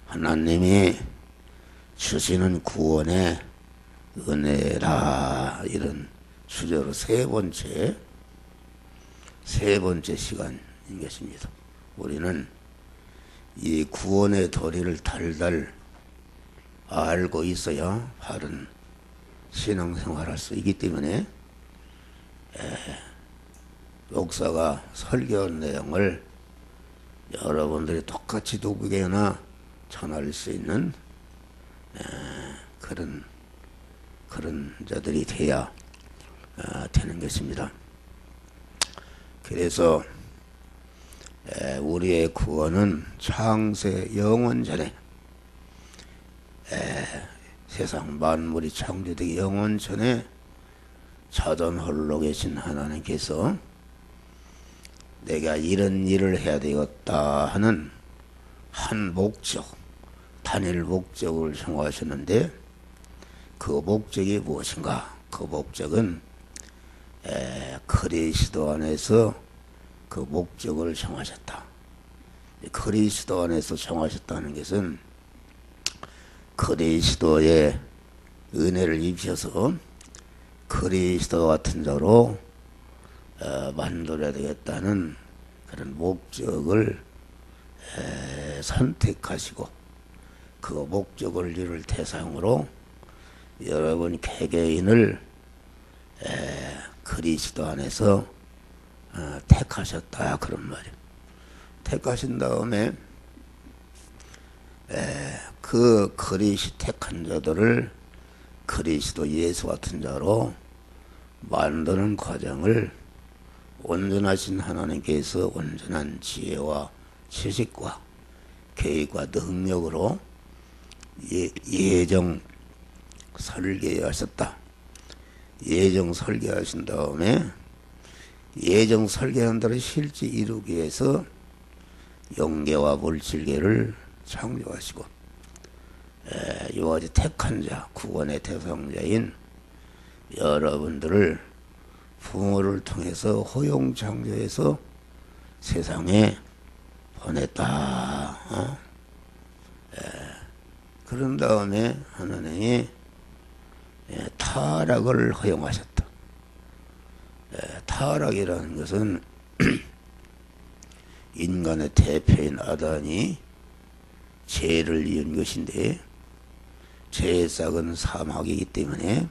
하나님이 주시는 구원의 은혜라, 이런 주제로 세 번째 시간인 것입니다. 우리는 이 구원의 도리를 달달 알고 있어야 바른 신앙생활할 수 있기 때문에 목사가 설교한 내용을 여러분들이 똑같이 누구에게나 전할 수 있는 그런 자들이 돼야 되는 것입니다. 그래서 우리의 구원은 창세 영원 전에, 세상 만물이 창조되기 영원 전에 자전 홀로 계신 하나님께서 내가 이런 일을 해야 되겠다 하는 한 목적, 단일 목적을 정하셨는데, 그 목적이 무엇인가? 그 목적은 그리스도 안에서 그 목적을 정하셨다. 그리스도 안에서 정하셨다는 것은 그리스도의 은혜를 입혀서 그리스도 같은 자로 만들어야 되겠다는 그런 목적을 선택하시고, 그 목적을 이룰 대상으로 여러분 개개인을 그리스도 안에서 택하셨다, 그런 말이에요. 택하신 다음에 그 택한 자들을 그리스도 예수 같은 자로 만드는 과정을 온전하신 하나님께서 온전한 지혜와 지식과 계획과 능력으로 예정 설계하셨다. 예정 설계하신 다음에 예정 설계한 대로 실제 이루기 위해서 영계와 물질계를 창조하시고, 이와같이 택한 자, 구원의 대상자인 여러분들을 부모를 통해서 허용 창조해서 세상에 보냈다. 그런 다음에 하나님이 타락을 허용하셨다. 타락이라는 것은 인간의 대표인 아담이 죄를 이은 것인데, 죄의 싹은 사망이기 때문에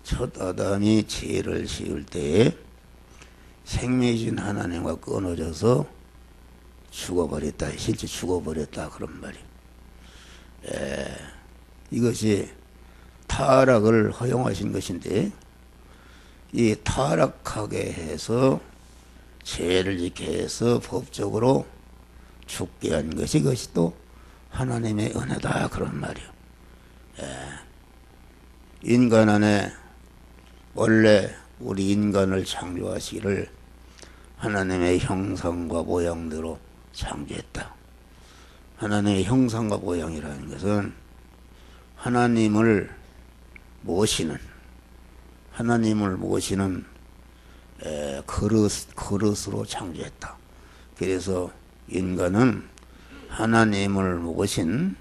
첫 아담이 죄를 지을 때에 생명이신 하나님과 끊어져서 죽어버렸다. 실제 죽어버렸다, 그런 말이에요. 이것이 타락을 허용하신 것인데, 이 타락하게 해서 죄를 짓게 해서 법적으로 죽게 한 것이, 그것이 또 하나님의 은혜다, 그런 말이에요. 인간 안에 원래 우리 인간을 창조하시기를 하나님의 형상과 모양대로 창조했다. 하나님의 형상과 모양이라는 것은 하나님을 모시는 그릇으로 창조했다. 그래서 인간은 하나님을 모신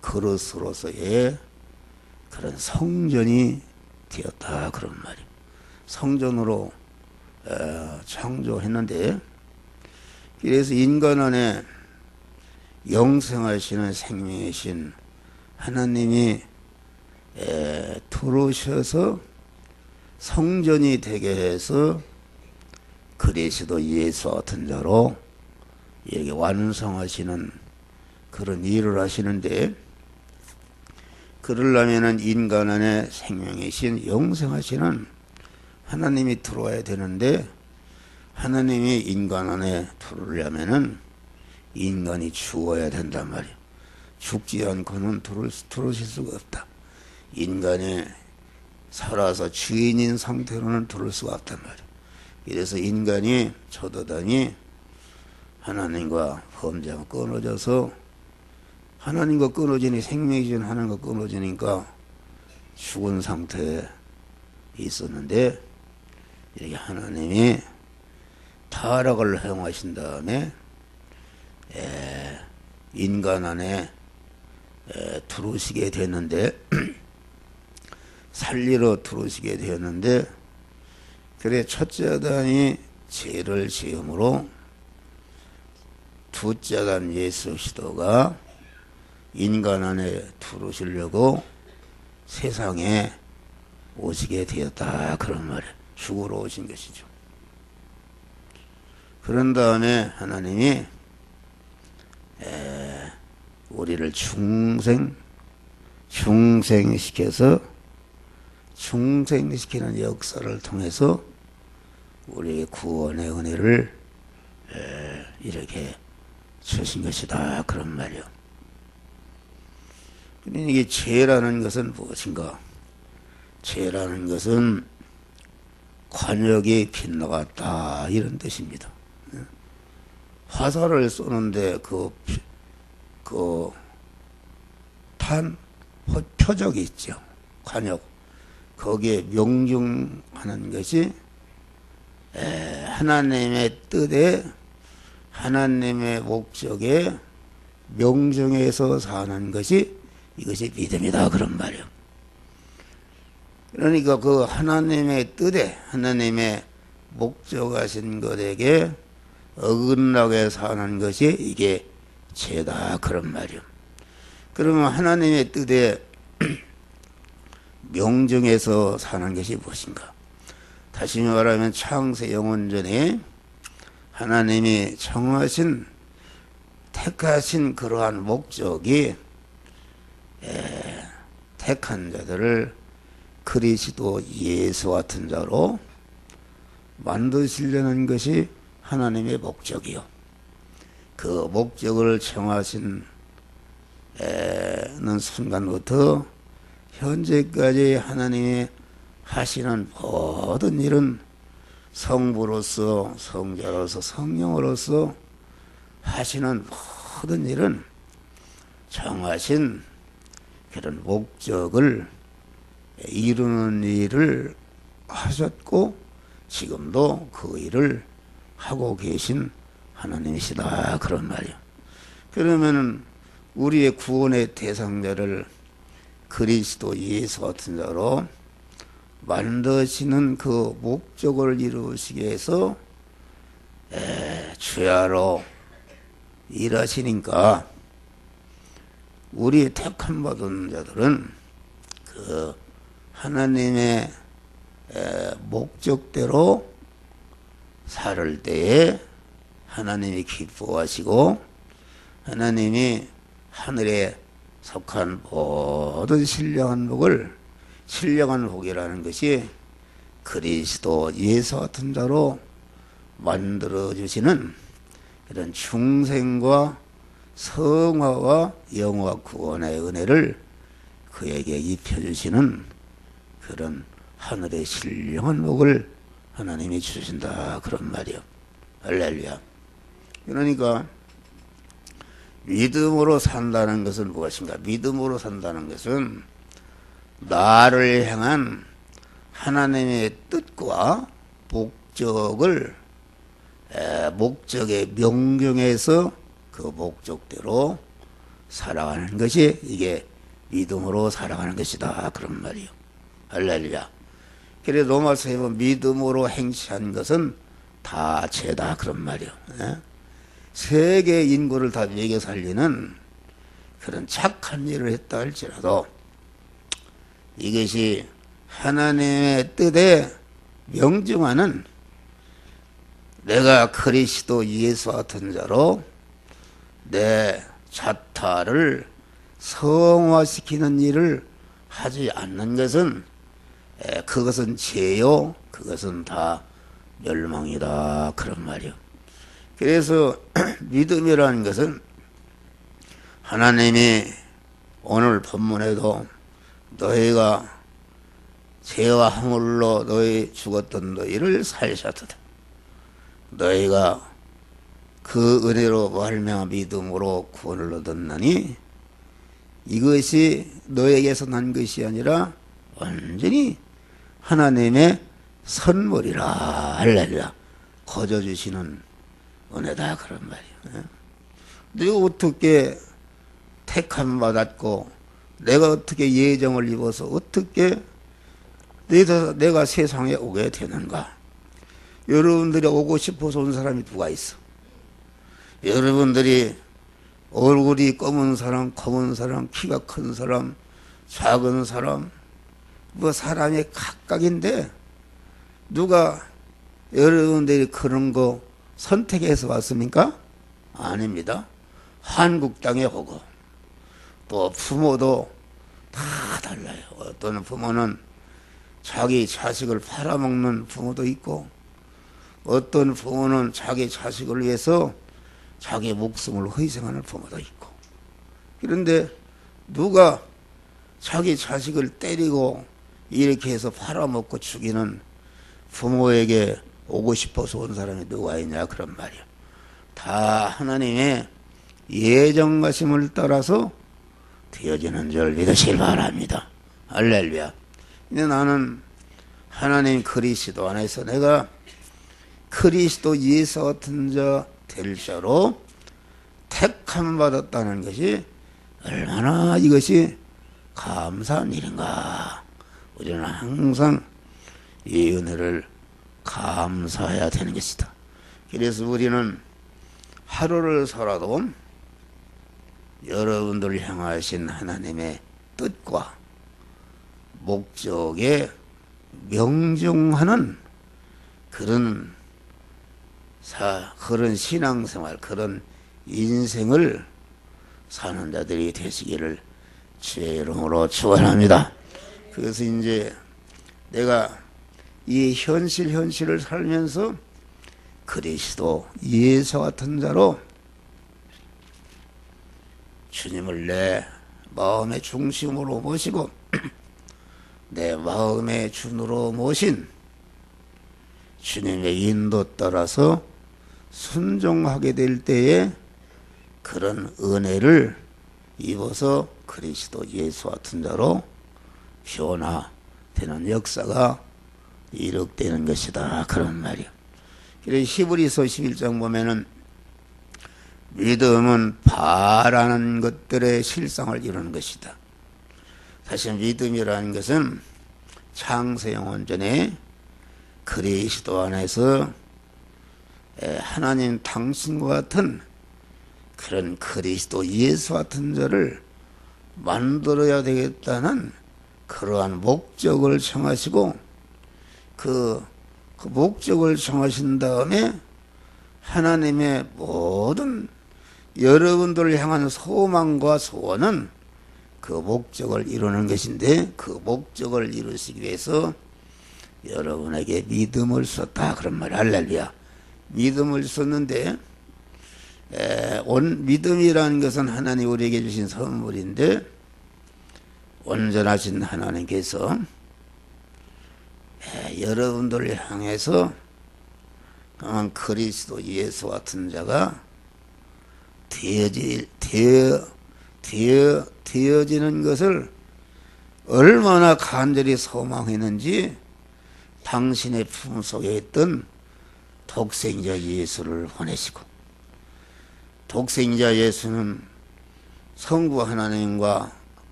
그릇으로서의 그런 성전이 되었다, 그런 말이에요. 성전으로 창조했는데, 그래서 인간 안에 영생하시는 생명이신 하나님이 들어오셔서 성전이 되게 해서 그리스도 예수 같은 자로 이렇게 완성하시는 그런 일을 하시는데, 그러려면은 인간 안에 생명이신 영생하시는 하나님이 들어와야 되는데, 하나님이 인간 안에 들어오려면은 인간이 죽어야 된단 말이에요. 죽지 않고는 들어오실 수가 없다. 인간이 살아서 주인인 상태로는 들어올 수가 없단 말이에요. 그래서 인간이 초도단이 하나님과 범죄가 끊어져서, 하나님과 끊어지니 생명이신 하나님과 끊어지니까 죽은 상태에 있었는데, 이렇게 하나님이 타락을 허용하신 다음에 인간 안에 들어오시게 됐는데 살리러 들어오시게 되었는데, 그래 첫째 아담이 죄를 지음으로 둘째 아담 예수 그리스도가 인간 안에 들어오시려고 세상에 오시게 되었다, 그런 말이에요. 죽으러 오신 것이죠. 그런 다음에 하나님이 우리를 중생시켜서 중생시키는 역사를 통해서 우리의 구원의 은혜를 이렇게 주신 것이다, 그런 말이요. 그러니 이게 죄라는 것은 무엇인가? 죄라는 것은 관역이 빗나갔다, 이런 뜻입니다. 화살을 쏘는데 표적이 있죠. 관역. 거기에 명중하는 것이 하나님의 뜻에, 하나님의 목적에 명중해서 사는 것이, 이것이 믿음이다, 그런 말이에요. 그러니까 그 하나님의 뜻에, 하나님의 목적하신 것에게 어긋나게 사는 것이 이게 죄다, 그런 말이에요. 그러면 하나님의 뜻에 명중해서 사는 것이 무엇인가? 다시 말하면 창세 영원전에 하나님이 정하신, 택하신 그러한 목적이 택한 자들을 그리스도 예수 같은 자로 만드시려는 것이 하나님의 목적이요. 그 목적을 정하신 순간부터 현재까지 하나님이 하시는 모든 일은 성부로서, 성자로서, 성령으로서 하시는 모든 일은 정하신 그런 목적을 이루는 일을 하셨고, 지금도 그 일을 하고 계신 하나님이시다, 그런 말이에요. 그러면은 우리의 구원의 대상자를 그리스도 예수 같은 자로 만드시는 그 목적을 이루시기 위해서 주야로 일하시니까, 우리 택함 받은 자들은 그 하나님의 목적대로 살을 때에 하나님이 기뻐하시고, 하나님이 하늘에 속한 모든 신령한 복이라는 것이 그리스도 예수 같은 자로 만들어주시는 이런 중생과 성화와 영화 구원의 은혜를 그에게 입혀주시는 그런 하늘의 신령한 복을 하나님이 주신다, 그런 말이요. 할렐루야. 그러니까 믿음으로 산다는 것은 무엇인가? 믿음으로 산다는 것은 나를 향한 하나님의 뜻과 목적에 명령해서 그 목적대로 살아가는 것이, 이게 믿음으로 살아가는 것이다, 그런 말이요. 할렐루야. 그래 로마서에 보면 믿음으로 행시한 것은 다 죄다, 그런 말이요. 세계 인구를 다 먹여 살리는 그런 착한 일을 했다 할지라도 이것이 하나님의 뜻에 명중하는, 내가 그리스도 예수 같은 자로 내 자타를 성화시키는 일을 하지 않는 것은, 그것은 죄요, 그것은 다 멸망이다, 그런 말이요. 그래서 믿음이라는 것은 하나님이 오늘 본문에도 너희가 죄와 허물로 너희 죽었던 너희를 살리셨다, 너희가 그 은혜로 말미암아 믿음으로 구원을 얻었나니 이것이 너에게서 난 것이 아니라 완전히 하나님의 선물이라, 할렐루야. 거저 주시는 은혜다, 그런 말이에요. 내가 어떻게 택함 받았고 내가 어떻게 예정을 입어서 어떻게 내가 세상에 오게 되는가? 여러분들이 오고 싶어서 온 사람이 누가 있어? 여러분들이 얼굴이 검은 사람, 검은 사람, 키가 큰 사람, 작은 사람, 뭐 사람이 각각인데 누가 여러분들이 그런 거 선택해서 왔습니까? 아닙니다. 한국 땅에 오고 또 부모도 다 달라요. 어떤 부모는 자기 자식을 팔아먹는 부모도 있고 어떤 부모는 자기 자식을 위해서 자기 목숨을 희생하는 부모도 있고 그런데 누가 자기 자식을 때리고 이렇게 해서 팔아먹고 죽이는 부모에게 오고 싶어서 온 사람이 누가 있냐 그런 말이야. 다 하나님의 예정하심을 따라서 되어지는 줄 믿으시길 바랍니다. 할렐루야. 근데 나는 하나님 그리스도 안에서 내가 그리스도 예수 같은 자 될 자로 택함 받았다는 것이 얼마나 이것이 감사한 일인가. 우리는 항상 이 은혜를 감사해야 되는 것이다. 그래서 우리는 하루를 살아도 여러분들을 향하신 하나님의 뜻과 목적에 명중하는 그런 신앙생활, 그런 인생을 사는 자들이 되시기를 주의 이름으로 축원합니다. 그래서 이제 내가 이 현실을 살면서 그리스도 예수 같은 자로 주님을 내 마음의 중심으로 모시고 내 마음의 준으로 모신 주님의 인도 따라서 순종하게 될 때에 그런 은혜를 입어서 그리스도 예수 같은 자로 변화되는 역사가 이룩되는 것이다. 그런 말이야. 그래서 히브리서 11장 보면은 믿음은 바라는 것들의 실상을 이루는 것이다. 사실 믿음이라는 것은 창세 영원 전에 그리스도 안에서 하나님 당신과 같은 그런 그리스도 예수 같은 자를 만들어야 되겠다는 그러한 목적을 정하시고 그 목적을 정하신 다음에 하나님의 모든 여러분들을 향한 소망과 소원은 그 목적을 이루는 것인데 그 목적을 이루시기 위해서 여러분에게 믿음을 줬다. 그런 말. 할렐루야. 믿음을 줬는데 믿음이라는 것은 하나님 우리에게 주신 선물인데 온전하신 하나님께서 여러분들을 향해서 그리스도 예수 같은 자가 되어지는 것을 얼마나 간절히 소망했는지 당신의 품속에 있던 독생자 예수를 보내시고 독생자 예수는 성부 하나님과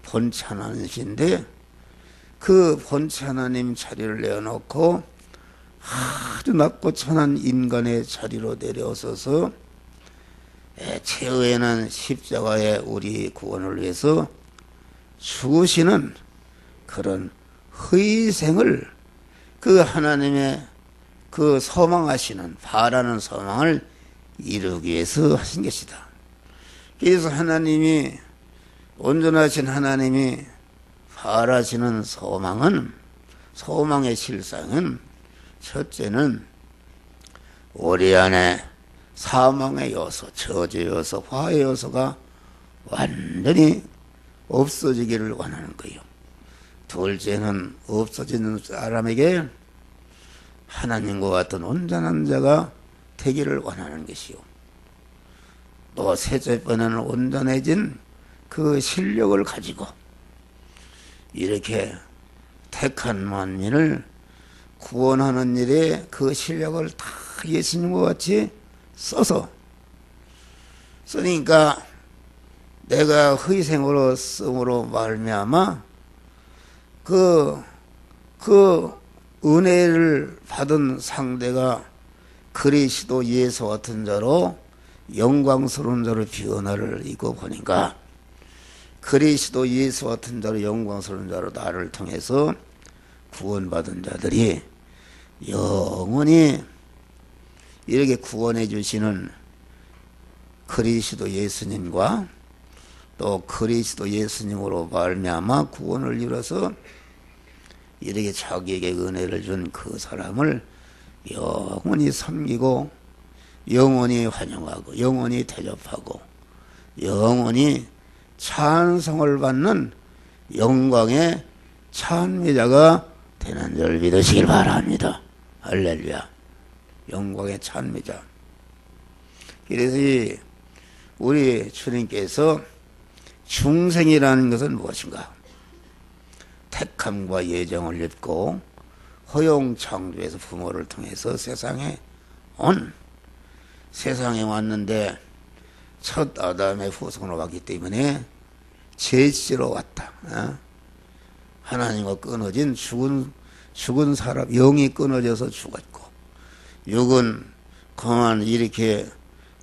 본체 하나님이신데 그 본체 하나님 자리를 내어놓고 아주 낮고 천한 인간의 자리로 내려서서 최후에는 십자가에 우리 구원을 위해서 죽으시는 그런 희생을 그 하나님의 그 소망하시는 바라는 소망을 이루기 위해서 하신 것이다. 그래서 하나님이 온전하신 하나님이 바라시는 소망의 실상은 첫째는 우리 안에 사망의 요소, 저주의 요소, 화의 요소가 완전히 없어지기를 원하는 거예요. 둘째는 없어지는 사람에게 하나님과 같은 온전한 자가 되기를 원하는 것이요. 또 셋째번에는 온전해진 그 실력을 가지고 이렇게 택한 만민을 구원하는 일에 그 실력을 다 예수님과 같이 쓰니까 내가 희생으로 쓰므로 말미암아 그 은혜를 받은 상대가 그리스도 예수 같은 자로 영광스러운 자로 변화를 입고 보니까 그리스도 예수 같은 자로 영광스러운 자로 나를 통해서 구원받은 자들이 영원히 이렇게 구원해 주시는 그리스도 예수님과 또 그리스도 예수님으로 말미암아 구원을 이뤄서 이렇게 자기에게 은혜를 준 그 사람을 영원히 섬기고 영원히 환영하고 영원히 대접하고 영원히 찬송을 받는 영광의 찬미자가 되는 줄 믿으시길 바랍니다. 할렐루야. 영광의 찬미자. 그래서 우리 주님께서 중생이라는 것은 무엇인가? 택함과 예정을 입고 허용 창조에서 부모를 통해서 세상에 왔는데 첫 아담의 후손으로 왔기 때문에 죄지로 왔다. 하나님과 끊어진 죽은 사람, 영이 끊어져서 죽었고, 육은 그만 이렇게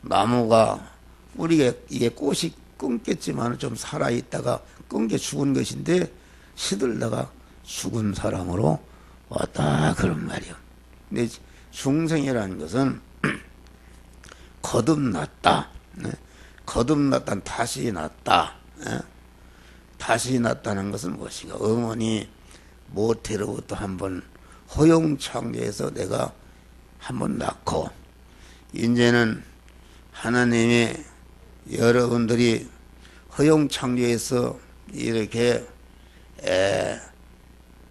나무가 뿌리가 이게 꽃이 끊겼지만 좀 살아있다가 끊겨 죽은 것인데 시들다가 죽은 사람으로 왔다 그런 말이요. 근데 중생이라는 것은 거듭났다. 거듭났다는 다시 났다. 다시 났다는 것은 무엇인가? 어머니 모태로부터 한번 허용창조해서 내가 한번 낳고 이제는 하나님이 여러분들이 허용창조해서 이렇게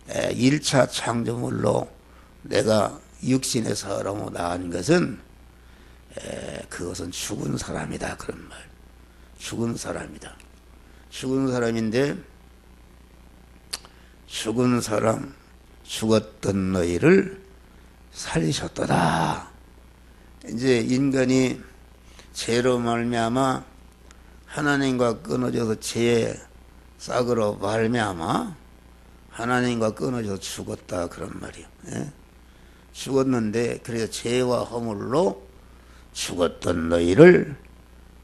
1차 창조물로 내가 육신의 사람으로 낳은 것은 그것은 죽은 사람이다 그런 말. 죽은 사람이다. 죽은 사람인데 죽은 사람 죽었던 너희를 살리셨도다. 이제 인간이 죄로 말미암아 하나님과 끊어져서 죄의 싹으로 말미암아 하나님과 끊어져서 죽었다 그런 말이에요. 죽었는데 그래서 죄와 허물로 죽었던 너희를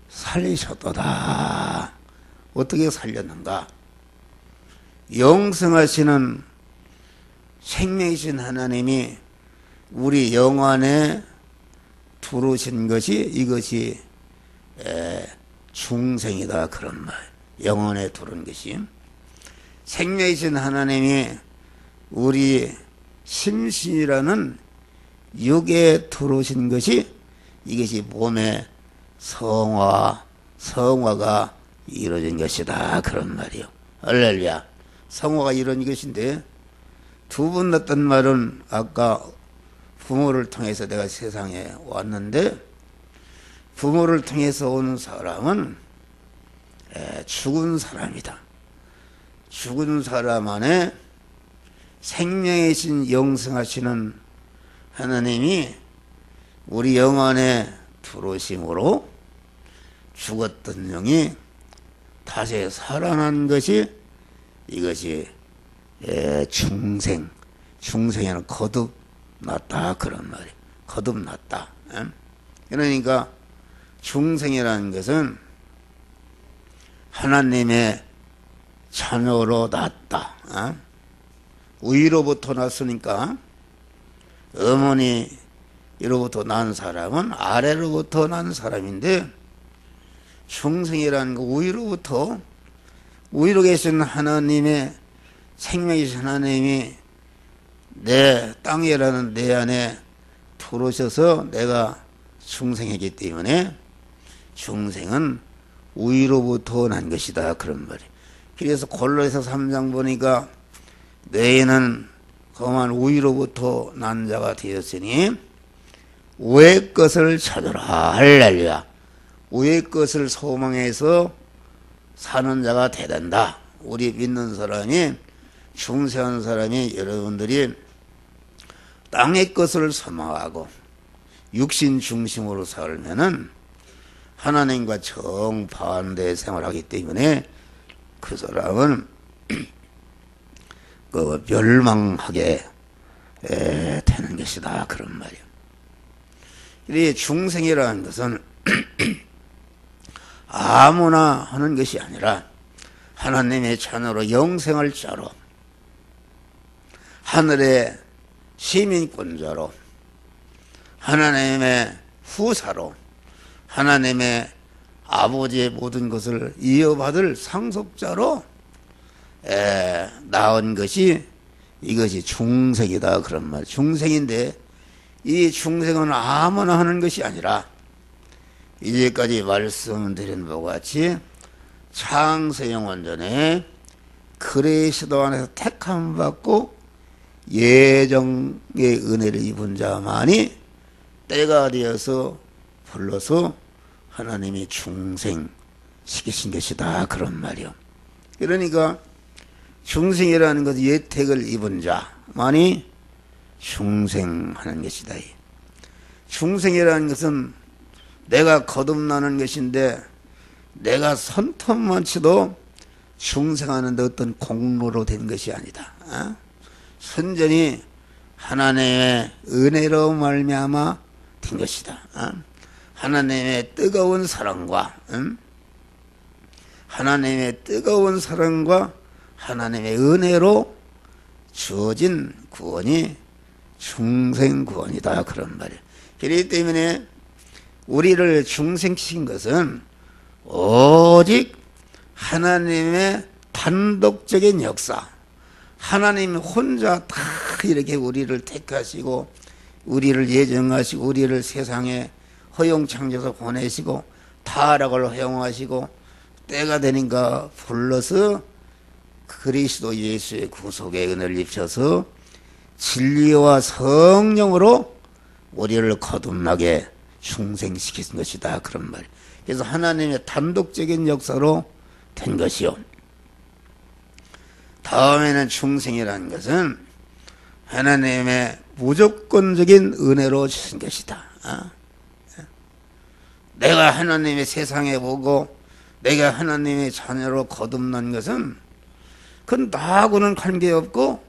살리셨도다. 어떻게 살렸는가? 영생하시는 생명이신 하나님이 우리 영 안에 들어오신 것이 이것이 중생이다 그런 말. 영혼에 들어온 것이 생명이신 하나님이 우리 심신이라는 육에 들어오신 것이 이것이 몸의 성화가 이루어진 것이다 그런 말이요. 할렐루야. 성화가 이루어진 것인데 두 번 났던 말은 아까 부모를 통해서 내가 세상에 왔는데 부모를 통해서 온 사람은 죽은 사람이다. 죽은 사람 안에 생명이신 영생하시는 하나님이 우리 영 안에 들어오심으로 죽었던 영이 다시 살아난 것이 이것이 중생에는 거듭났다 그런 말이에요. 거듭났다. 그러니까 중생이라는 것은 하나님의 자녀로 났다. 위로부터 났으니까 어머니로부터 난 사람은 아래로부터 난 사람인데 중생이라는 거 위로 계신 하나님의 생명이신 하나님이 내 땅이라는 내 안에 들어오셔서 내가 중생이기 때문에 중생은 위로부터 난 것이다 그런 말이에요. 그래서 골로새서 3장 보니까 너희는 그만 위로부터 난 자가 되었으니 위의 것을 찾으라. 할렐루야. 위의 것을 소망해서 사는 자가 되단다. 우리 믿는 사람이 중생한 사람이 여러분들이 땅의 것을 소망하고 육신 중심으로 살면은 하나님과 정반대 생활하기 때문에 그 사람은 그 멸망하게 되는 것이다. 그런 말이에요. 이 중생이라는 것은 아무나 하는 것이 아니라 하나님의 자녀로 영생할 자로, 하늘의 시민권자로, 하나님의 후사로, 하나님의 아버지의 모든 것을 이어받을 상속자로 낳은 것이 이것이 중생이다. 그런 말. 중생인데 이 중생은 아무나 하는 것이 아니라 이제까지 말씀드린 바와 같이 창세영원전에 그리스도 안에서 택함 받고 예정의 은혜를 입은 자만이 때가 되어서 불러서 하나님이 중생시키신 것이다. 그런 말이요. 그러니까 중생이라는 것은 예택을 입은 자만이 중생하는 것이다. 중생이라는 것은 내가 거듭나는 것인데 내가 손톱만 치도 중생하는데 어떤 공로로 된 것이 아니다. 선전이 하나님의 은혜로 말미암아 된 것이다. 하나님의 뜨거운 사랑과 하나님의 뜨거운 사랑과 하나님의 은혜로 주어진 구원이 중생 구원이다. 그런 말이에요. 그렇기 때문에 우리를 중생시킨 것은 오직 하나님의 단독적인 역사, 하나님 혼자 다 이렇게 우리를 택하시고 우리를 예정하시고 우리를 세상에 허용창조해서 보내시고 타락을 허용하시고 때가 되니까 불러서 그리스도 예수의 구속의 은혜를 입혀서 진리와 성령으로 우리를 거듭나게 중생시킨 것이다. 그런 말. 그래서 하나님의 단독적인 역사로 된 것이요. 다음에는 중생이라는 것은 하나님의 무조건적인 은혜로 주신 것이다. 내가 하나님의 세상에 오고 내가 하나님의 자녀로 거듭난 것은 그건 나하고는 관계없고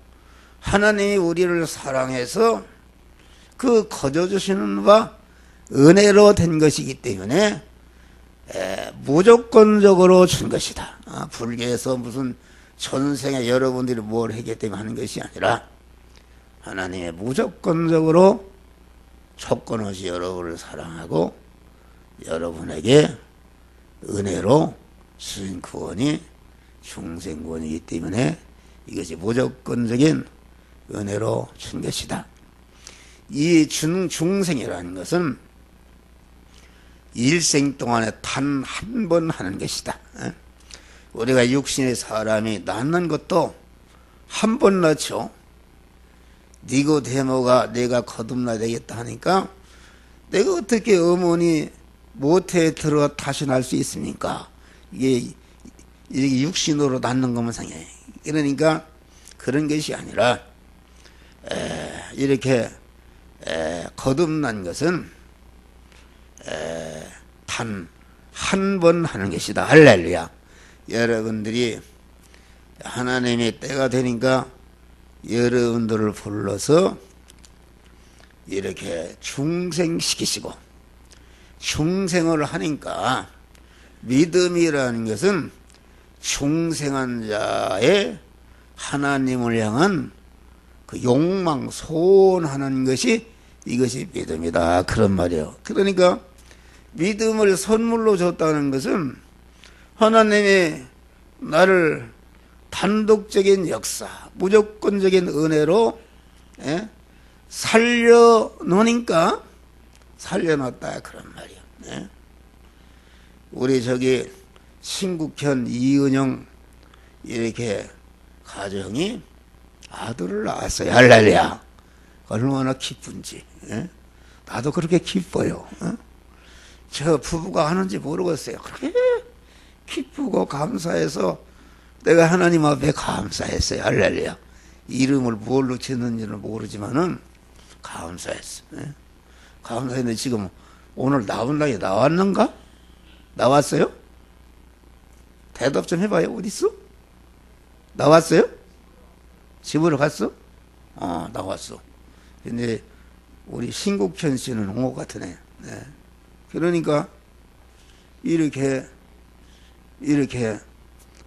하나님이 우리를 사랑해서 그 거저주시는 바 은혜로 된 것이기 때문에 무조건적으로 준 것이다. 불교에서 무슨 전생에 여러분들이 뭘 했기 때문에 하는 것이 아니라 하나님의 무조건적으로 조건 없이 여러분을 사랑하고 여러분에게 은혜로 주신 구원이 중생구원이기 때문에 이것이 무조건적인 은혜로 준 것이다. 이 중생이라는 것은 일생 동안에 단 한 번 하는 것이다. 우리가 육신의 사람이 낳는 것도 한 번 낳죠. 니고데모가 내가 거듭나야 되겠다 하니까 내가 어떻게 어머니 모태에 들어 다시 날 수 있습니까? 이게 육신으로 낳는 것만 상해. 그러니까 그런 것이 아니라 이렇게 거듭난 것은 단 한 번 하는 것이다. 할렐루야. 여러분들이 하나님의 때가 되니까 여러분들을 불러서 이렇게 중생시키시고 중생을 하니까 믿음이라는 것은 중생한 자의 하나님을 향한 그 욕망, 소원하는 것이 이것이 믿음이다. 그런 말이에요. 그러니까 믿음을 선물로 줬다는 것은 하나님이 나를 단독적인 역사, 무조건적인 은혜로 살려놓으니까 살려놨다. 그런 말이에요. 우리 저기 신국현 이은영 이렇게 가정이 아들을 낳았어요. 할렐루야. 얼마나 기쁜지. 나도 그렇게 기뻐요. 저 부부가 하는지 모르겠어요. 그렇게 기쁘고 감사해서 내가 하나님 앞에 감사했어요. 할렐루야. 이름을 뭘로 짓는지는 모르지만은 감사했어. 감사했는데 지금 오늘 나온다게 나왔는가? 나왔어요? 대답 좀 해봐요. 어디 있어? 나왔어요? 집으로 갔어? 나왔어. 근데 우리 신국현 씨는 온 것 같으네. 네. 그러니까 이렇게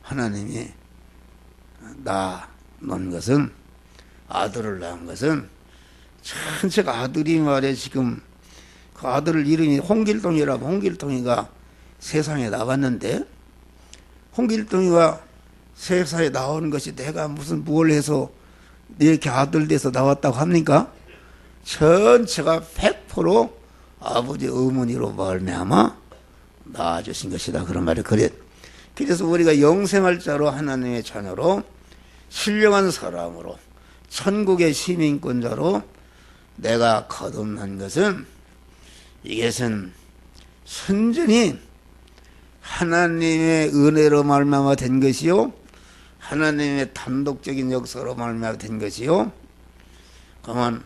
하나님이 낳은 것은, 아들을 낳은 것은 전체가 아들이 말에 지금 그 아들 이름이 홍길동이라고, 홍길동이가 세상에 나왔는데, 홍길동이가 세상에 나온 것이 내가 무슨 뭘 해서 이렇게 아들 돼서 나왔다고 합니까? 전체가 100% 아버지 어머니로 말미암아 낳아주신 것이다. 그런 말이 그래. 그래서 우리가 영생할 자로 하나님의 자녀로 신령한 사람으로 천국의 시민권자로 내가 거듭난 것은, 이것은 순전히 하나님의 은혜로 말미암아 된 것이요, 하나님의 단독적인 역사로 말미암아 된 것이요, 그러면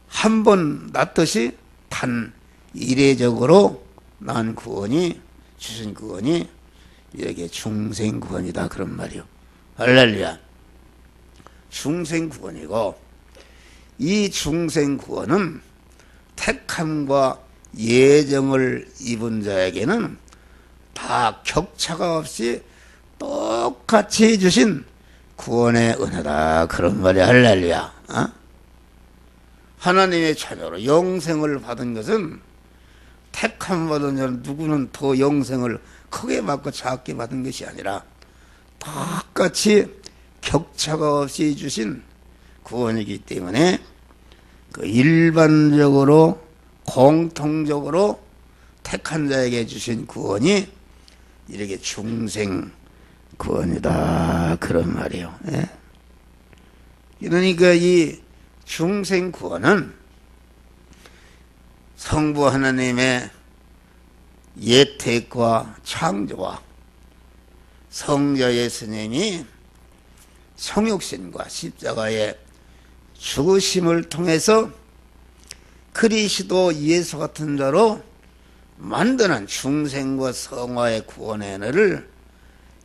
한 번 낳듯이 단 이례적으로 난 구원이, 주신 구원이 이렇게 중생 구원이다. 그런 말이요. 할렐루야. 중생 구원이고, 이 중생 구원은 택함과 예정을 입은 자에게는 다 격차가 없이 똑같이 해주신 구원의 은혜다. 그런 말이야. 할렐루야. 하나님의 자녀로 영생을 받은 것은, 택함 받은 자는 누구는 더 영생을 크게 받고 작게 받은 것이 아니라 똑같이 격차가 없이 주신 구원이기 때문에, 그 일반적으로 공통적으로 택한 자에게 주신 구원이 이렇게 중생 구원이다. 그런 말이에요. 예? 그러니까 이 중생 구원은 성부 하나님의 예택과 창조와 성자 예수님이 성육신과 십자가의 죽으심을 통해서 그리스도 예수 같은 자로 만드는 중생과 성화의 구원의 은혜를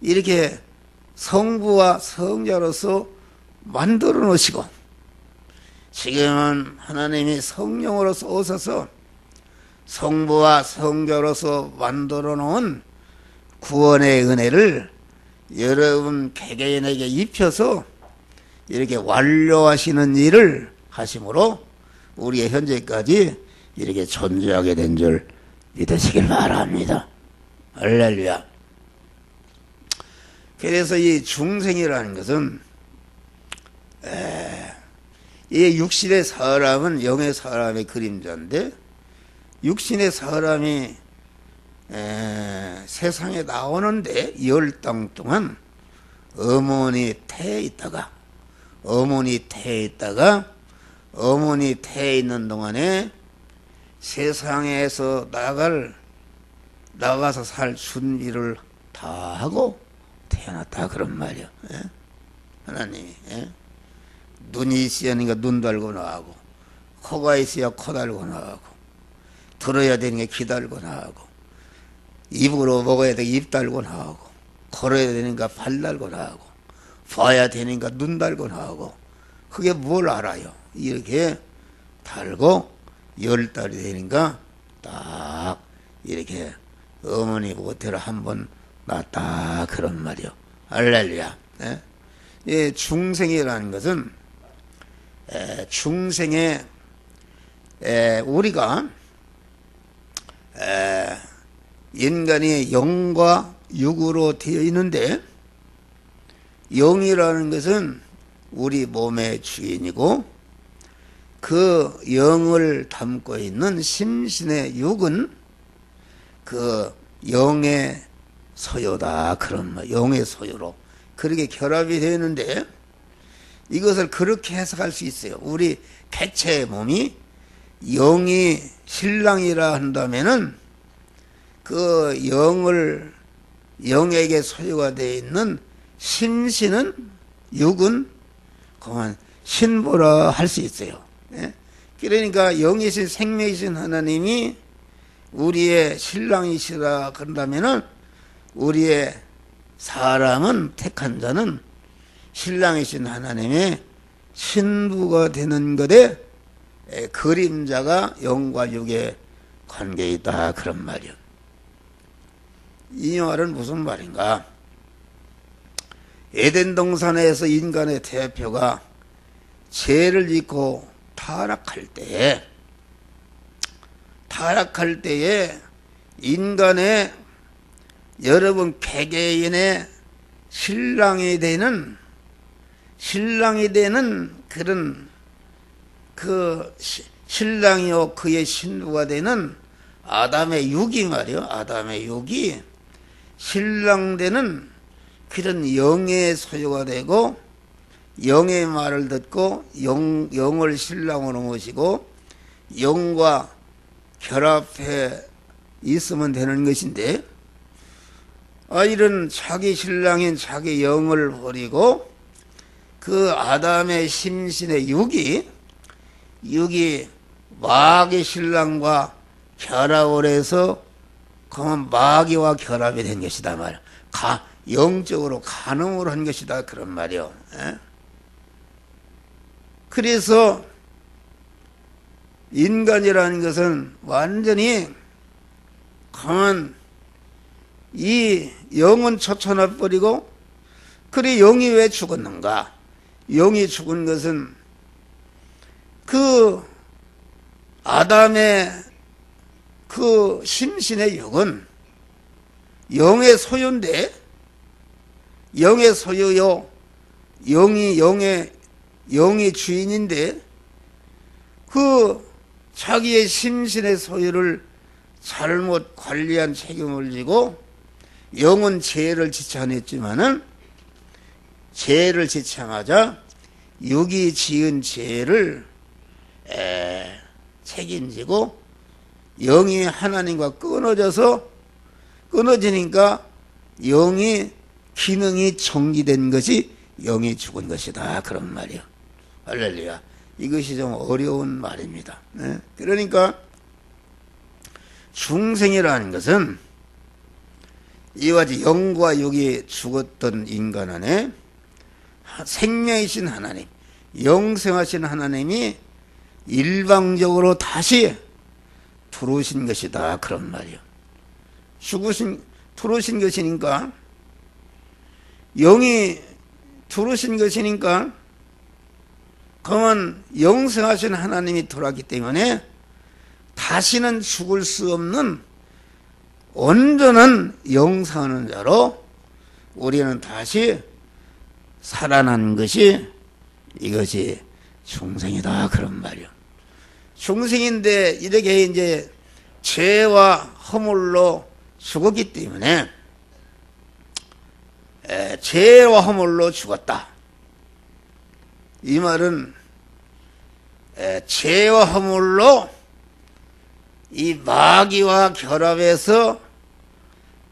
이렇게 성부와 성자로서 만들어 놓으시고, 지금은 하나님이 성령으로서 오셔서 성부와 성자로서 만들어 놓은 구원의 은혜를 여러분 개개인에게 입혀서 이렇게 완료하시는 일을 하심으로 우리의 현재까지 이렇게 존재하게 된 줄 믿으시길 바랍니다. 할렐루야. 그래서 이 중생이라는 것은, 이 육신의 사람은 영의 사람의 그림자인데, 육신의 사람이 세상에 나오는데 10달 동안 어머니 태에 있다가 어머니 태에 있는 동안에 세상에서 나가서 살 준비를 다 하고 태어났다. 그런 말이야. 하나님이. 눈이 있으니까 눈 달고 나가고, 코가 있어야 코 달고 나가고, 들어야 되니까 귀 달고 나가고, 입으로 먹어야 되니까 입 달고 나가고, 걸어야 되니까 발 달고 나가고, 봐야 되니까 눈 달고 나가고, 그게 뭘 알아요? 이렇게 달고 10달이 되니까 딱 이렇게 어머니 모태로 한번 낳았다. 그런 말이요. 할렐루야. 이 중생이라는 것은, 중생에 우리가 인간이 영과 육으로 되어 있는데, 영이라는 것은 우리 몸의 주인이고, 그 영을 담고 있는 심신의 육은 그 영의 소유다. 그런 말, 영의 소유로 그렇게 결합이 되는데, 이것을 그렇게 해석할 수 있어요. 우리 개체의 몸이 영이 신랑이라 한다면은, 그 영에게 소유가 되어 있는 심신은, 육은 그만 신부라 할 수 있어요. 그러니까 영이신 생명이신 하나님이 우리의 신랑이시라 그런다면은 우리의 사람은 택한 자는 신랑이신 하나님의 신부가 되는 것에 그림자가 영과 육의 관계에 있다 그런 말이요. 이 말은 무슨 말인가? 에덴 동산에서 인간의 대표가 죄를 짓고 타락할 때에 인간의 여러분 개개인의 신랑이 되는 그런 그 신랑이요 그의 신부가 되는 아담의 육이 말이요. 아담의 육이 신랑 되는 그런 영의 소유가 되고 영의 말을 듣고 영을 신랑으로 모시고 영과 결합해 있으면 되는 것인데 이런 자기 신랑인 자기 영을 버리고 그 아담의 심신의 육이 마귀 신랑과 결합을 해서 그러면 마귀와 결합이 된 것이다 말이야. 영적으로 간음을 한 것이다 그런 말이요. 그래서 인간이라는 것은 완전히 강한 이 영은 초쳐놔 버리고 그래 영이 왜 죽었는가? 영이 죽은 것은 그 아담의 그 심신의 육은 영의 소유인데 영의 소유요 영이 주인인데 그 자기의 심신의 소유를 잘못 관리한 책임을 지고 영은 죄를 지창했지만은 죄를 지창하자 육이 지은 죄를 책임지고 영이 하나님과 끊어지니까 영이 기능이 정지된 것이 영이 죽은 것이다 그런 말이요. 할렐루야. 이것이 좀 어려운 말입니다. 그러니까 중생이라는 것은 이와 같이 영과 육이 죽었던 인간 안에 생명이신 하나님, 영생하신 하나님이 일방적으로 다시 들어오신 것이다 그런 말이요. 들어오신 것이니까 영이 들어오신 것이니까 그러면 영생하신 하나님이 들어왔기 때문에 다시는 죽을 수 없는 온전한 영생하는 자로 우리는 다시 살아난 것이 이것이 중생이다 그런 말이요. 중생인데 이렇게 이제 죄와 허물로 죽었기 때문에 죄와 허물로 죽었다. 이 말은 죄와 허물로 이 마귀와 결합해서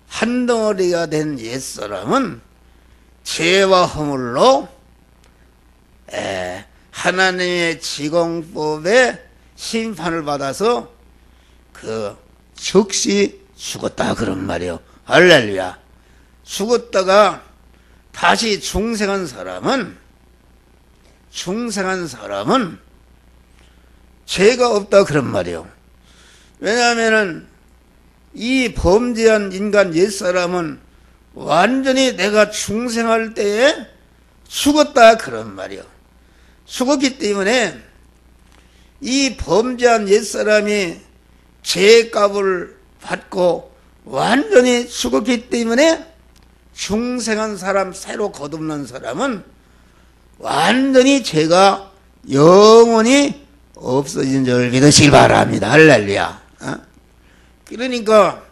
한 덩어리가 된 옛사람은 죄와 허물로 하나님의 지공법에 심판을 받아서 그 즉시 죽었다 그런 말이요. 할렐루야. 죽었다가 다시 중생한 사람은 죄가 없다 그런 말이요. 왜냐하면은 이 범죄한 인간 옛사람은 완전히 내가 중생할 때에 죽었다 그런 말이요. 죽었기 때문에 이 범죄한 옛사람이 죄값을 받고 완전히 죽었기 때문에 중생한 사람, 새로 거듭난 사람은 완전히 죄가 영원히 없어진 줄 믿으시기 바랍니다. 할렐루야. 그러니까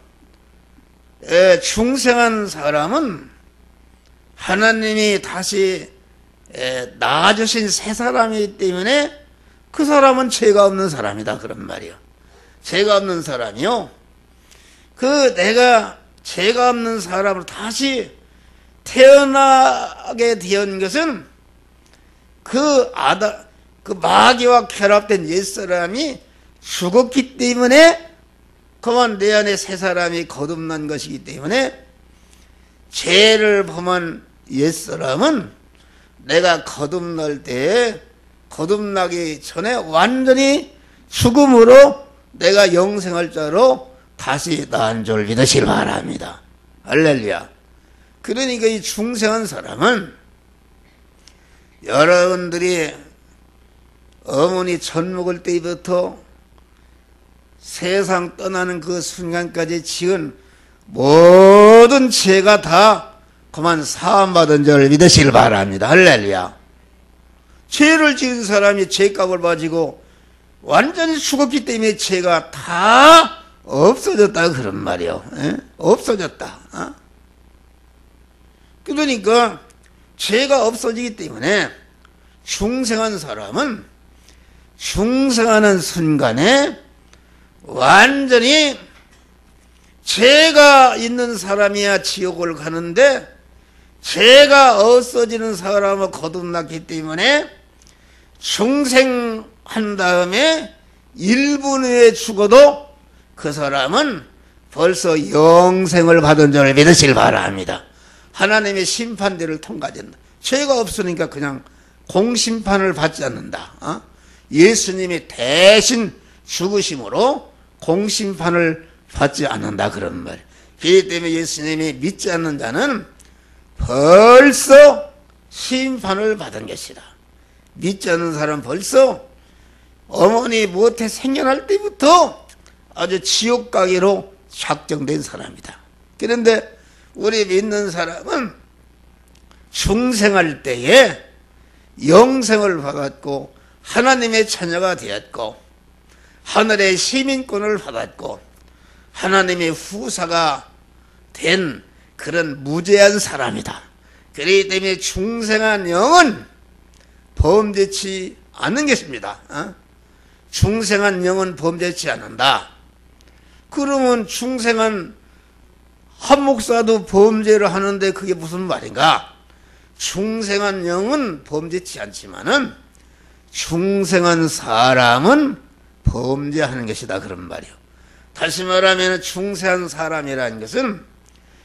중생한 사람은 하나님이 다시 낳아주신 새 사람이기 때문에 그 사람은 죄가 없는 사람이다 그런 말이요. 죄가 없는 사람이요. 그 내가 죄가 없는 사람으로 다시 태어나게 된 것은 그 마귀와 결합된 옛사람이 죽었기 때문에 그만 내 안에 새 사람이 거듭난 것이기 때문에 죄를 범한 옛사람은 내가 거듭날 때에 거듭나기 전에 완전히 죽음으로 내가 영생할 자로 다시 난 줄 믿으시기 바랍니다. 할렐루야. 그러니까 이 중생한 사람은 여러분들이 어머니 젖 먹을 때부터 세상 떠나는 그 순간까지 지은 모든 죄가 다 그만 사함받은 줄 믿으시길 바랍니다. 할렐루야. 죄를 지은 사람이 죄값을 가지고 완전히 죽었기 때문에 죄가 다 없어졌다 그런 말이요. 에? 없어졌다. 어? 그러니까 죄가 없어지기 때문에 중생한 사람은 중생하는 순간에 완전히 죄가 있는 사람이야 지옥을 가는데 죄가 없어지는 사람은 거듭났기 때문에 중생한 다음에 1분 후에 죽어도 그 사람은 벌써 영생을 받은 줄 믿으시길 바랍니다. 하나님의 심판대를 통과한다. 죄가 없으니까 그냥 공심판을 받지 않는다. 어? 예수님이 대신 죽으심으로 공심판을 받지 않는다 그런 말이에요. 그렇기 때문에 예수님이 믿지 않는 자는 벌써 심판을 받은 것이다. 믿지 않는 사람은 벌써 어머니 못해 생겨날 때부터 아주 지옥 가기로 작정된 사람이다. 그런데 우리 믿는 사람은 중생할 때에 영생을 받았고 하나님의 자녀가 되었고 하늘의 시민권을 받았고 하나님의 후사가 된 그런 무죄한 사람이다. 그렇기 때문에 중생한 영은 범죄치 않는 것입니다. 중생한 영은 범죄치 않는다. 그러면 중생한 한 목사도 범죄를 하는데 그게 무슨 말인가? 중생한 영은 범죄치 않지만은 중생한 사람은 범죄하는 것이다 그런 말이요. 다시 말하면 중생한 사람이라는 것은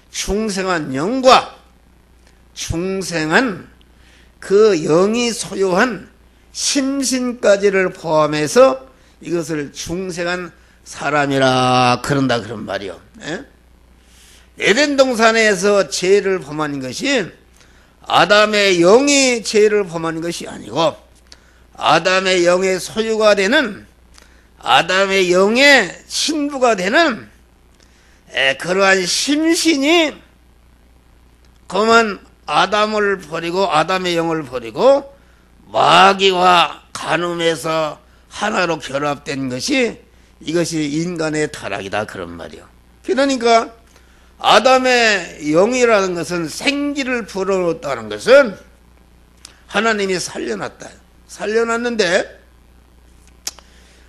중생한 영과 중생한 그 영이 소유한 심신까지를 포함해서 이것을 중생한 사람이라 그런다 그런 말이요. 에덴 동산에서 죄를 범한 것이 아담의 영이 죄를 범한 것이 아니고 아담의 영의 소유가 되는 아담의 영의 신부가 되는 그러한 심신이 그만 아담을 버리고 아담의 영을 버리고 마귀와 간음에서 하나로 결합된 것이 이것이 인간의 타락이다 그런 말이요. 그러니까 아담의 영이라는 것은 생기를 불어넣었다는 것은 하나님이 살려놨다. 살려놨는데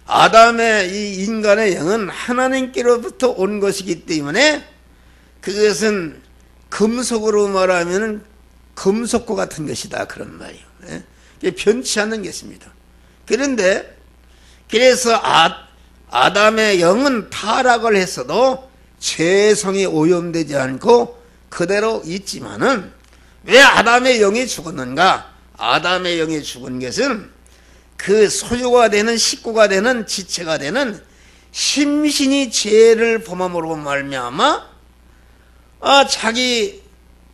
아담의 이 인간의 영은 하나님께로부터 온 것이기 때문에 그것은 금속으로 말하면 금속과 같은 것이다 그런 말이에요. 변치 않는 것입니다. 그런데 그래서 아담의 영은 타락을 했어도 죄성이 오염되지 않고 그대로 있지만은 왜 아담의 영이 죽었는가? 아담의 영이 죽은 것은 그 소유가 되는 식구가 되는 지체가 되는 심신이 죄를 범함으로 말미암아 자기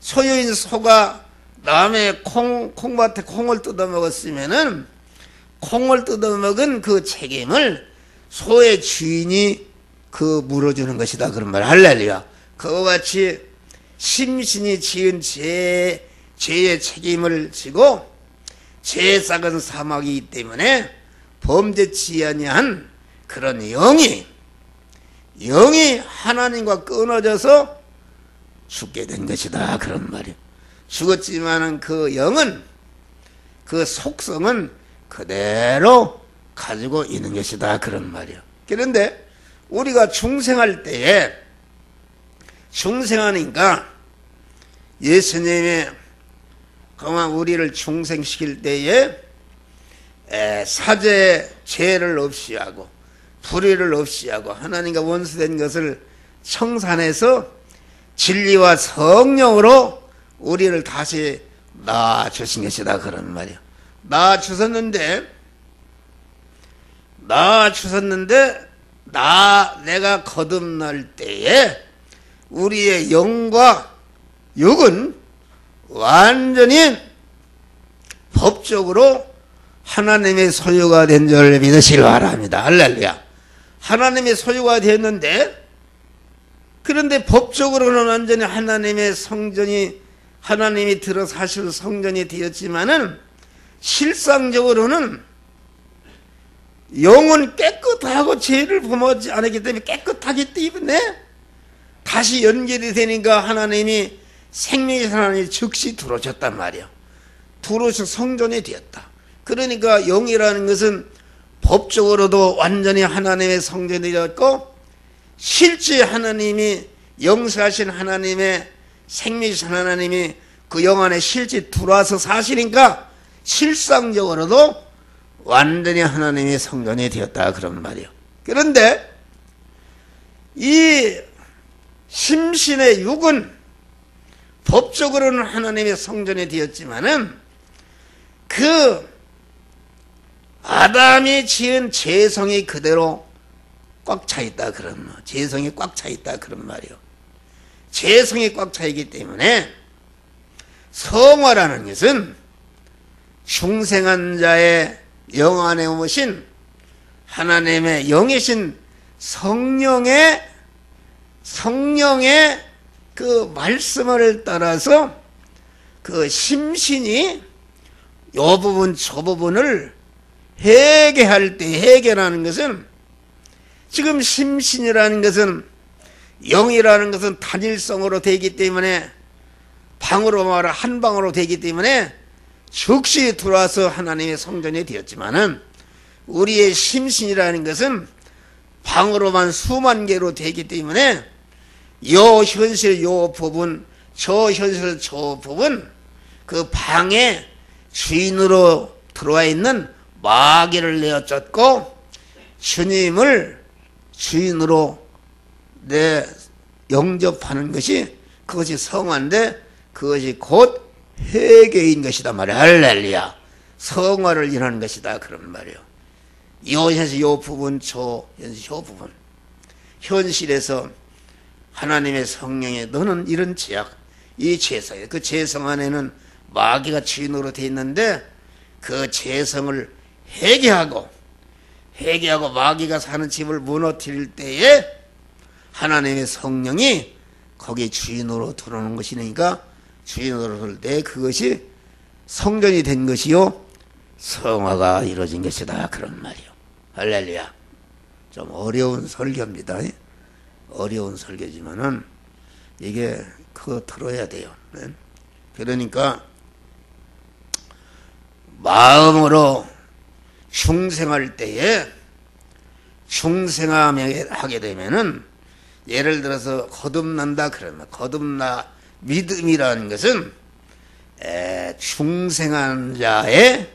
소유인 소가 남의 콩밭에 콩을 뜯어먹었으면은 콩을 뜯어먹은 그 책임을 소의 주인이 물어주는 것이다 그런 말. 할렐루야. 그와 같이 심신이 지은 죄의 책임을 지고 죄에 싹은 사막이기 때문에 범죄치 아니한 그런 영이 하나님과 끊어져서 죽게 된 것이다 그런 말이에요. 죽었지만은 그 영은 그 속성은 그대로 가지고 있는 것이다 그런 말이에요. 그런데 우리가 중생할 때에 중생하니까 예수님이 그만 우리를 중생시킬 때에 사죄 죄를 없이 하고 불의를 없이 하고 하나님과 원수된 것을 청산해서 진리와 성령으로 우리를 다시 낳아주신 것이다 그런 말이야. 낳아주셨는데 내가 거듭날 때에 우리의 영과 육은 완전히 법적으로 하나님의 소유가 된 줄 믿으시기 바랍니다. 할렐루야. 하나님의 소유가 됐는데, 그런데 법적으로는 완전히 하나님의 성전이, 하나님이 들어 사실 성전이 되었지만은 실상적으로는 영은 깨끗하고 죄를 범하지 않았기 때문에, 깨끗하기 때문에 다시 연결이 되니까 하나님이 생명의 하나님이 즉시 들어오셨단 말이야. 들어오셔 성전이 되었다. 그러니까 영이라는 것은 법적으로도 완전히 하나님의 성전이 되었고, 실제 하나님이 영세하신 하나님의 생명이신 하나님이 그 영 안에 실제 들어와서 사시니까 실상적으로도 완전히 하나님의 성전이 되었다 그런 말이에요. 그런데 이 심신의 육은 법적으로는 하나님의 성전이 되었지만은 그 아담이 지은 죄성이 그대로 꽉 차 있다 그런 말. 죄성이 꽉 차 있다 그런 말이요. 죄성이 꽉 차 있기 때문에 성화라는 것은 중생한 자의 영 안에 오신 하나님의 영이신 성령의 그 말씀을 따라서 그 심신이 요 부분 저 부분을 회개할 때, 회개라는 것은 지금 심신이라는 것은 영이라는 것은 단일성으로 되기 때문에 방으로 말하 한 방으로 되기 때문에 즉시 들어와서 하나님의 성전이 되었지만은 우리의 심신이라는 것은 방으로만 수만 개로 되기 때문에 요 현실 요 부분 저 현실 저 부분 그 방에 주인으로 들어와 있는 마귀를 내어 쫓고 주님을 주인으로 내 영접하는 것이 그것이 성화인데 그것이 곧 회개인 것이다 말이야. 할렐루야. 성화를 일하는 것이다 그런 말이에요. 요 현실 요 부분 저 현실 요 부분 현실에서 하나님의 성령에 너는 이런 죄악 이 죄성이야. 그 죄성 안에는 마귀가 주인으로 되어 있는데 그 죄성을 회개하고 마귀가 사는 집을 무너뜨릴 때에 하나님의 성령이 거기 주인으로 들어오는 것이니까 주인으로 들어올 때 그것이 성전이 된 것이요 성화가 이루어진 것이다 그런 말이요. 할렐루야. 좀 어려운 설교입니다. 어려운 설교지만은 이게 그거 들어야 돼요. 그러니까 마음으로 중생할 때에 중생하게 되면은 예를 들어서 거듭난다 그러면 거듭나 믿음이라는 것은 중생한 자의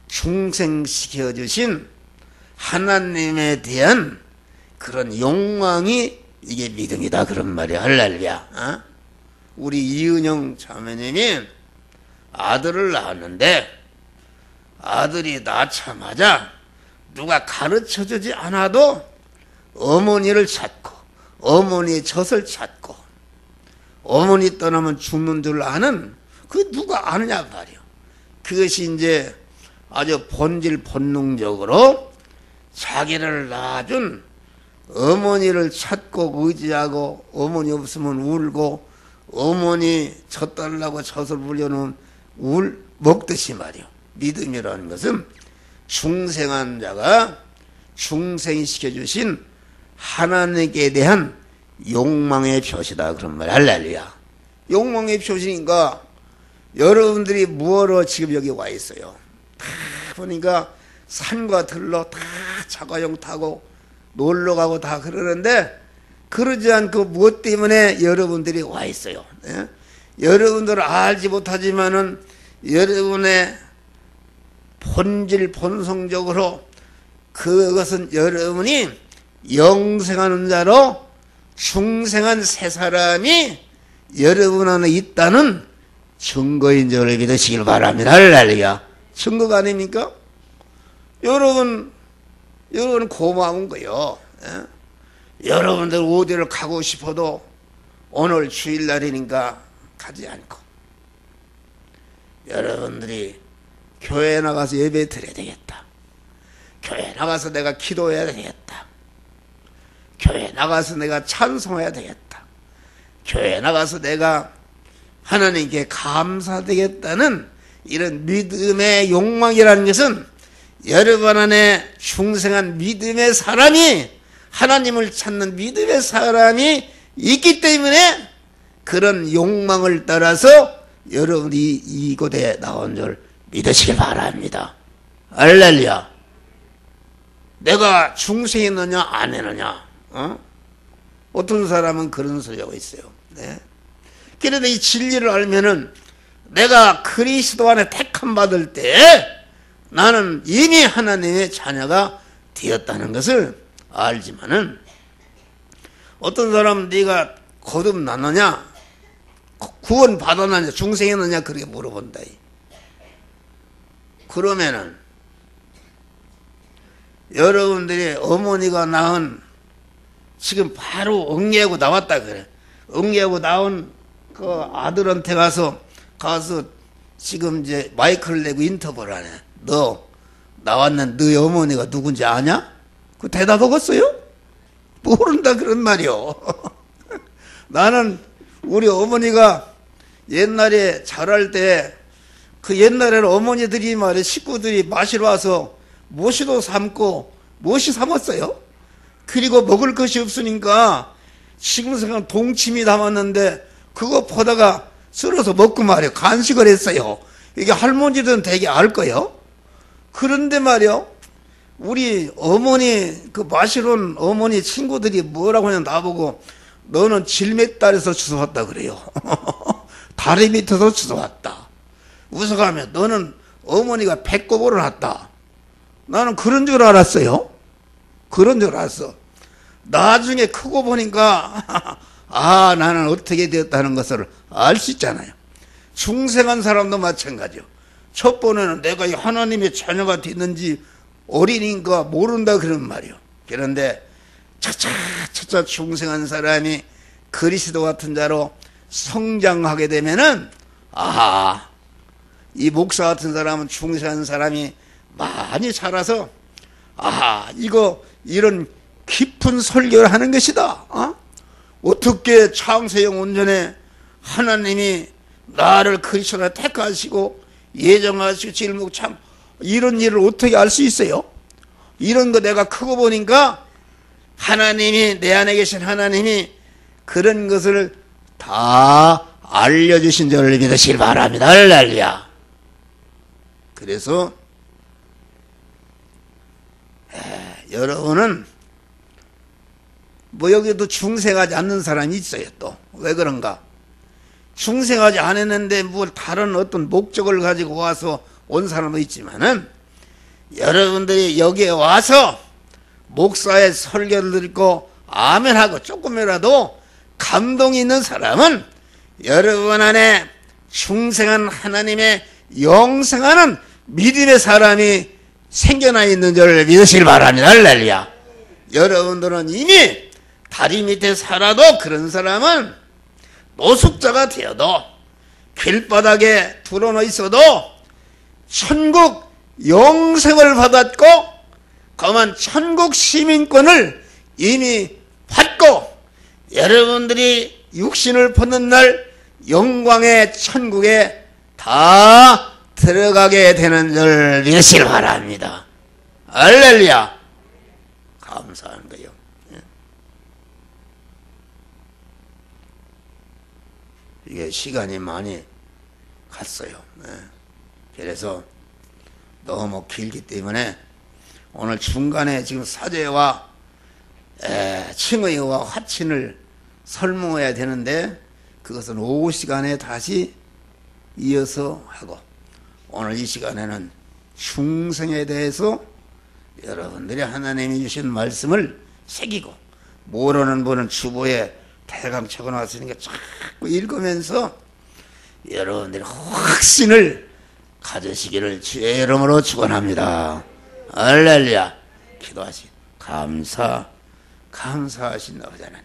중생시켜 주신 하나님에 대한 그런 욕망이 이게 믿음이다 그런 말이야. 할렐루야. 우리 이은영 자매님이 아들을 낳았는데 아들이 낳자마자 누가 가르쳐주지 않아도 어머니를 찾고 어머니의 젖을 찾고 어머니 떠나면 죽는 줄 아는 그 누가 아느냐 말이야. 그것이 이제 아주 본질 본능적으로 자기를 낳아준 어머니를 찾고 의지하고 어머니 없으면 울고 어머니 젖 달라고 젖을 물려놓으면 먹듯이 말이야. 믿음이라는 것은 중생한 자가 중생시켜주신 하나님께 대한 욕망의 표시다 그런 말이야. 할렐루야. 욕망의 표시니까 여러분들이 무엇으로 지금 여기 와 있어요. 다 보니까 산과 들로 다 자가용 타고 놀러가고 다 그러는데 그러지 않고 무엇 때문에 여러분들이 와 있어요. 여러분들은 알지 못하지만은 여러분의 본질 본성적으로 그것은 여러분이 영생하는 자로 중생한 세 사람이 여러분 안에 있다는 증거인 줄 믿으시길 바랍니다. 할렐루야. 증거가 아닙니까? 여러분 고마운 거요. 여러분들 어디를 가고 싶어도 오늘 주일날이니까 가지 않고 여러분들이 교회에 나가서 예배 드려야 되겠다. 교회에 나가서 내가 기도해야 되겠다. 교회에 나가서 내가 찬송해야 되겠다. 교회에 나가서 내가 하나님께 감사되겠다는 이런 믿음의 욕망이라는 것은 여러분 안에 중생한 믿음의 사람이, 하나님을 찾는 믿음의 사람이 있기 때문에 그런 욕망을 따라서 여러분이 이곳에 나온 줄 믿으시길 바랍니다. 할렐루야. 내가 중생했느냐 안 했느냐, 어떤 사람은 그런 소리 하고 있어요. 네. 그런데 이 진리를 알면은 내가 그리스도 안에 택함 받을 때 나는 이미 하나님의 자녀가 되었다는 것을 알지만은, 어떤 사람은 네가 거듭났느냐, 구원 받았느냐, 중생했느냐 그렇게 물어본다. 그러면은 여러분들이 어머니가 낳은, 지금 바로 응애하고 나왔다 그래. 응애하고 나온 그 아들한테 가서 지금 이제 마이크를 내고 인터뷰를 하네. 너 나왔는 너희 어머니가 누군지 아냐? 그 대답하겠어요? 모른다 그런 말이요. 나는 우리 어머니가 옛날에 자랄 때 그 옛날에는 어머니들이 말이야, 식구들이 마시러 와서 모시도 삶고 모시 삶았어요. 그리고 먹을 것이 없으니까 지금 생각 동치미 담았는데 그거 퍼다가 썰어서 먹고 말이야 간식을 했어요. 이게 할머니들은 되게 알 거예요. 그런데 말이야, 우리 어머니 그 마시러 온 어머니 친구들이 뭐라고 하냐, 나보고 너는 질맥달에서 주워왔다 그래요. 다리 밑에서 주워왔다. 웃어가며 너는 어머니가 배꼽으로 났다. 나는 그런 줄 알았어요. 그런 줄 알았어. 나중에 크고 보니까 아, 나는 어떻게 되었다는 것을 알 수 있잖아요. 중생한 사람도 마찬가지요. 첫 번에는 내가 하나님의 자녀가 됐는지 어린이인가 모른다 그런 말이요. 그런데 차차 중생한 사람이 그리스도 같은 자로 성장하게 되면은, 아하, 이 목사 같은 사람은 중생한 사람이 많이 자라서, 아하, 이런 깊은 설교를 하는 것이다. 어떻게 창세형 온전에 하나님이 나를 그리스도로 택하시고 예정하시고 질목 참 이런 일을 어떻게 알 수 있어요? 이런 거 내가 크고 보니까 하나님이, 내 안에 계신 하나님이 그런 것을 다 알려주신 줄 믿으시길 바랍니다. 할렐루야. 그래서 여러분은 뭐 여기도 중생하지 않는 사람이 있어요. 또 왜 그런가? 중생하지 않았는데 뭘 다른 어떤 목적을 가지고 와서 온 사람도 있지만은, 여러분들이 여기에 와서 목사의 설교를 듣고 아멘하고 조금이라도 감동이 있는 사람은 여러분 안에 중생한 하나님의 영생하는 믿음의 사람이 생겨나 있는 줄 믿으시길 바랍니다. 할렐루야. 여러분들은 이미 다리 밑에 살아도, 그런 사람은 노숙자가 되어도, 길바닥에 드러나 있어도 천국 영생을 받았고 그만 천국 시민권을 이미 받고 여러분들이 육신을 벗는 날 영광의 천국에 다 들어가게 되는 줄 믿으시길 바랍니다. 할렐루야. 감사한 거요. 이게 시간이 많이 갔어요. 그래서 너무 길기 때문에 오늘 중간에 지금 사죄와 칭의와 화친을 설명해야 되는데 그것은 오후 시간에 다시 이어서 하고, 오늘 이 시간에는 중생에 대해서 여러분들이 하나님이 주신 말씀을 새기고, 모르는 분은 주보에 대강 적어놨으니까 자꾸 읽으면서 여러분들이 확신을 가지시기를 주의 이름으로 축원합니다. 할렐루야. 기도하시 감사하신다 하잖아요.